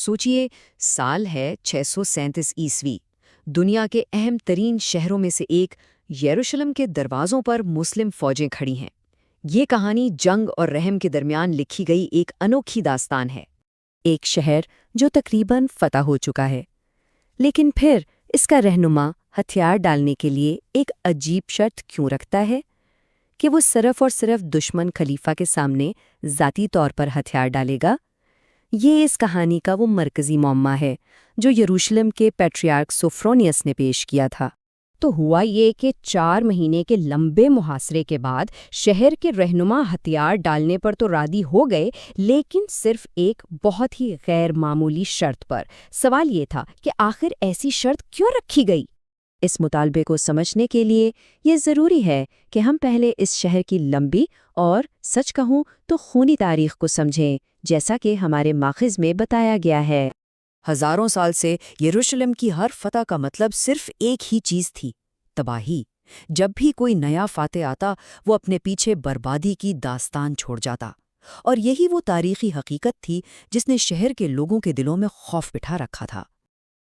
سوچئے، سال ہے 637 دنیا کے اہم ترین شہروں میں سے ایک یروشلم کے دروازوں پر مسلم فوجیں کھڑی ہیں۔ یہ کہانی جنگ اور رحم کے درمیان لکھی گئی ایک انوکھی داستان ہے۔ ایک شہر جو تقریباً فتح ہو چکا ہے، لیکن پھر اس کا رہنما ہتھیار ڈالنے کے لیے ایک عجیب شرط کیوں رکھتا ہے کہ وہ صرف اور صرف دشمن خلیفہ کے سامنے ذاتی طور پر ہتھیار ڈالے گا۔ یہ اس کہانی کا وہ مرکزی معمہ ہے جو یروشلم کے پیٹریارک سوفرونیس نے پیش کیا تھا۔ تو ہوا یہ کہ 4 مہینے کے لمبے محاصرے کے بعد شہر کے رہنما ہتھیار ڈالنے پر تو راضی ہو گئے، لیکن صرف ایک بہت ہی غیر معمولی شرط پر۔ سوال یہ تھا کہ آخر ایسی شرط کیوں رکھی گئی؟ اس مطالبے کو سمجھنے کے لیے یہ ضروری ہے کہ ہم پہلے اس شہر کی لمبی اور سچ کہوں تو خونی تاریخ کو سمجھیں، جیسا کہ ہمارے ماخذ میں بتایا گیا ہے۔ ہزاروں سال سے یروشلم کی ہر فتح کا مطلب صرف ایک ہی چیز تھی: تباہی۔ جب بھی کوئی نیا فاتح آتا، وہ اپنے پیچھے بربادی کی داستان چھوڑ جاتا، اور یہی وہ تاریخی حقیقت تھی جس نے شہر کے لوگوں کے دلوں میں خوف بٹھا رکھا تھا۔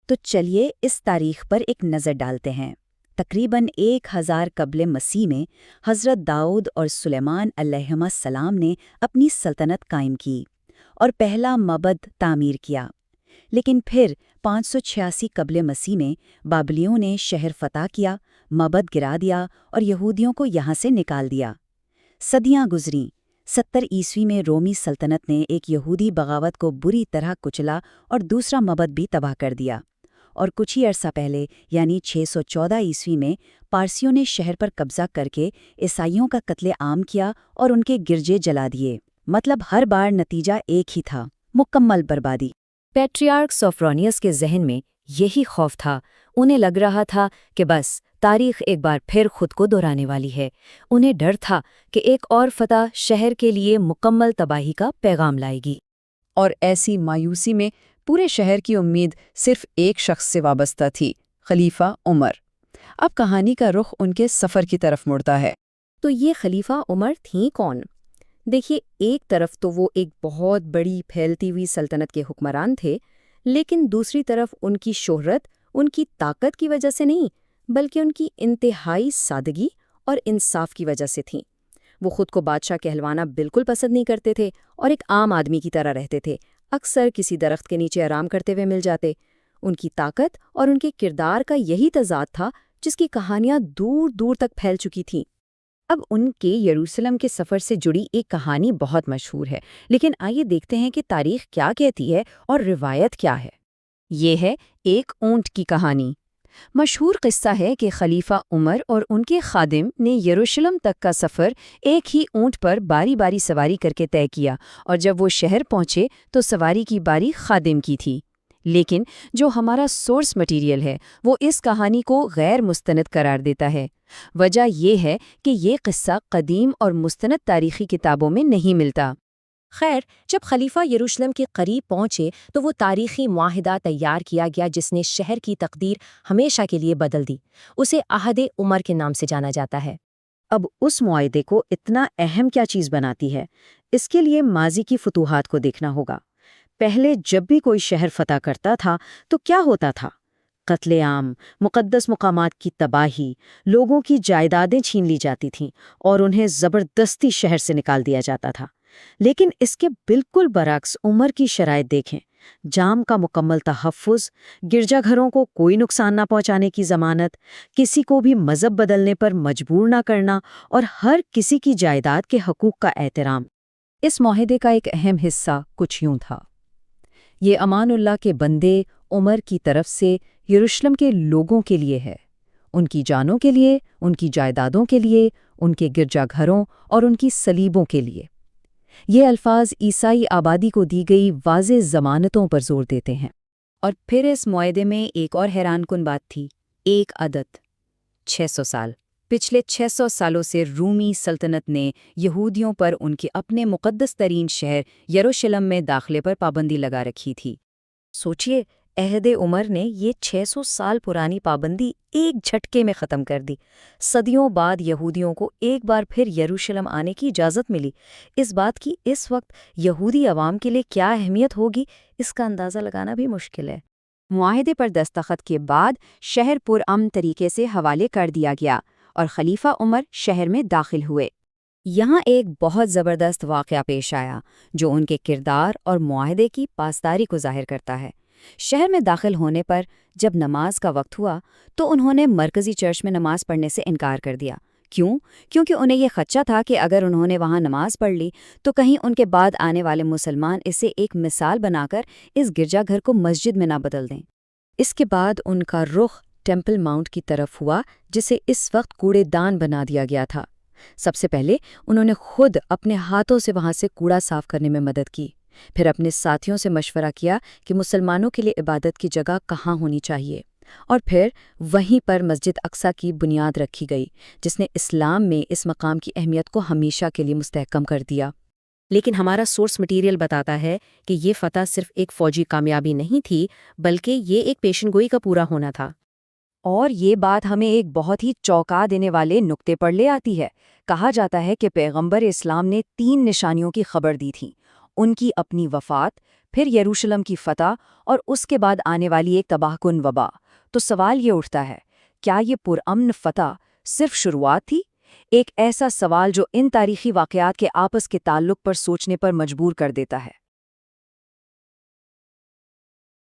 تو چلیے اس تاریخ پر ایک نظر ڈالتے ہیں۔ تقریباً 1000 قبل مسیح میں حضرت داؤد اور سلیمان علیہما السلام نے اپنی سلطنت قائم کی اور پہلا معبد تعمیر کیا۔ لیکن پھر 586 قبل مسیح میں بابلیوں نے شہر فتح کیا، معبد گرا دیا اور یہودیوں کو یہاں سے نکال دیا۔ صدیاں گزریں۔ 70 عیسوی میں رومی سلطنت نے ایک یہودی بغاوت کو بری طرح کچلا اور دوسرا معبد بھی تباہ کر دیا۔ اور کچھ ہی عرصہ پہلے یعنی 614 عیسوی میں پارسیوں نے شہر پر قبضہ کر کے عیسائیوں کا قتل عام کیا اور ان کے گرجے جلا دیے۔ مطلب ہر بار نتیجہ ایک ہی تھا: مکمل بربادی۔ پیٹریارک سوفرونیس کے ذہن میں یہی خوف تھا۔ انہیں لگ رہا تھا کہ بس تاریخ ایک بار پھر خود کو دہرانے والی ہے۔ انہیں ڈر تھا کہ ایک اور فتح شہر کے لیے مکمل تباہی کا پیغام لائے گی۔ اور ایسی مایوسی میں پورے شہر کی امید صرف ایک شخص سے وابستہ تھی: خلیفہ عمر۔ اب کہانی کا رخ ان کے سفر کی طرف مڑتا ہے۔ تو یہ خلیفہ عمر تھیں کون؟ دیکھیے، ایک طرف تو وہ ایک بہت بڑی پھیلتی ہوئی سلطنت کے حکمران تھے، لیکن دوسری طرف ان کی شہرت ان کی طاقت کی وجہ سے نہیں، بلکہ ان کی انتہائی سادگی اور انصاف کی وجہ سے تھیں۔ وہ خود کو بادشاہ کہلوانا بالکل پسند نہیں کرتے تھے اور ایک عام آدمی کی طرح رہتے تھے، اکثر کسی درخت کے نیچے آرام کرتے ہوئے مل جاتے۔ ان کی طاقت اور ان کے کردار کا یہی تضاد تھا جس کی کہانیاں دور دور تک پھیل چکی تھیں۔ اب ان کے یروشلم کے سفر سے جڑی ایک کہانی بہت مشہور ہے، لیکن آئیے دیکھتے ہیں کہ تاریخ کیا کہتی ہے اور روایت کیا ہے۔ یہ ہے ایک اونٹ کی کہانی۔ مشہور قصہ ہے کہ خلیفہ عمر اور ان کے خادم نے یروشلم تک کا سفر ایک ہی اونٹ پر باری باری سواری کر کے طے کیا، اور جب وہ شہر پہنچے تو سواری کی باری خادم کی تھی۔ لیکن جو ہمارا سورس مٹیریل ہے وہ اس کہانی کو غیر مستند قرار دیتا ہے۔ وجہ یہ ہے کہ یہ قصہ قدیم اور مستند تاریخی کتابوں میں نہیں ملتا۔ خیر، جب خلیفہ یروشلم کے قریب پہنچے تو وہ تاریخی معاہدہ تیار کیا گیا جس نے شہر کی تقدیر ہمیشہ کے لیے بدل دی۔ اسے عہد عمر کے نام سے جانا جاتا ہے۔ اب اس معاہدے کو اتنا اہم کیا چیز بناتی ہے؟ اس کے لیے ماضی کی فتوحات کو دیکھنا ہوگا۔ پہلے جب بھی کوئی شہر فتح کرتا تھا تو کیا ہوتا تھا؟ قتل عام، مقدس مقامات کی تباہی، لوگوں کی جائیدادیں چھین لی جاتی تھیں اور انہیں زبردستی شہر سے نکال دیا جاتا تھا۔ لیکن اس کے بالکل برعکس عمر کی شرائط دیکھیں: جام کا مکمل تحفظ، گرجا گھروں کو کوئی نقصان نہ پہنچانے کی ضمانت، کسی کو بھی مذہب بدلنے پر مجبور نہ کرنا، اور ہر کسی کی جائیداد کے حقوق کا احترام۔ اس معاہدے کا ایک اہم حصہ کچھ یوں تھا: یہ امان اللہ کے بندے عمر کی طرف سے یروشلم کے لوگوں کے لیے ہے، ان کی جانوں کے لیے، ان کی جائیدادوں کے لیے، ان کے گرجا گھروں اور ان کی صلیبوں کے لیے۔ یہ الفاظ عیسائی آبادی کو دی گئی واضح ضمانتوں پر زور دیتے ہیں۔ اور پھر اس معاہدے میں ایک اور حیران کن بات تھی: ایک عدد 600 سال۔ پچھلے 600 سالوں سے رومی سلطنت نے یہودیوں پر ان کے اپنے مقدس ترین شہر یروشلم میں داخلے پر پابندی لگا رکھی تھی۔ سوچئے، عہد عمر نے یہ 600 سال پرانی پابندی ایک جھٹکے میں ختم کر دی۔ صدیوں بعد یہودیوں کو ایک بار پھر یروشلم آنے کی اجازت ملی۔ اس بات کی اس وقت یہودی عوام کے لیے کیا اہمیت ہوگی، اس کا اندازہ لگانا بھی مشکل ہے۔ معاہدے پر دستخط کے بعد شہر پرامن طریقے سے حوالے کر دیا گیا اور خلیفہ عمر شہر میں داخل ہوئے۔ یہاں ایک بہت زبردست واقعہ پیش آیا جو ان کے کردار اور معاہدے کی پاسداری کو ظاہر کرتا ہے۔ شہر میں داخل ہونے پر جب نماز کا وقت ہوا تو انہوں نے مرکزی چرچ میں نماز پڑھنے سے انکار کر دیا۔ کیوں؟ کیونکہ انہیں یہ خدشہ تھا کہ اگر انہوں نے وہاں نماز پڑھ لی تو کہیں ان کے بعد آنے والے مسلمان اسے ایک مثال بنا کر اس گرجا گھر کو مسجد میں نہ بدل دیں۔ اس کے بعد ان کا رخ ٹیمپل ماؤنٹ کی طرف ہوا، جسے اس وقت کوڑے دان بنا دیا گیا تھا۔ سب سے پہلے انہوں نے خود اپنے ہاتھوں سے وہاں سے کوڑا صاف کرنے میں مدد کی، پھر اپنے ساتھیوں سے مشورہ کیا کہ مسلمانوں کے لیے عبادت کی جگہ کہاں ہونی چاہیے، اور پھر وہیں پر مسجد اقصیٰ کی بنیاد رکھی گئی، جس نے اسلام میں اس مقام کی اہمیت کو ہمیشہ کے لیے مستحکم کر دیا۔ لیکن ہمارا سورس مٹیریل بتاتا ہے کہ یہ فتح صرف ایک فوجی کامیابی نہیں تھی، بلکہ یہ ایک پیشن گوئی کا پورا ہونا تھا۔ اور یہ بات ہمیں ایک بہت ہی چونکا دینے والے نقطے پر لے آتی ہے۔ کہا جاتا ہے کہ پیغمبر اسلام نے 3 نشانیوں کی خبر دی تھی: ان کی اپنی وفات، پھر یروشلم کی فتح، اور اس کے بعد آنے والی ایک تباہ کن وبا۔ تو سوال یہ اٹھتا ہے، کیا یہ پرامن فتح صرف شروعات تھی؟ ایک ایسا سوال جو ان تاریخی واقعات کے آپس کے تعلق پر سوچنے پر مجبور کر دیتا ہے۔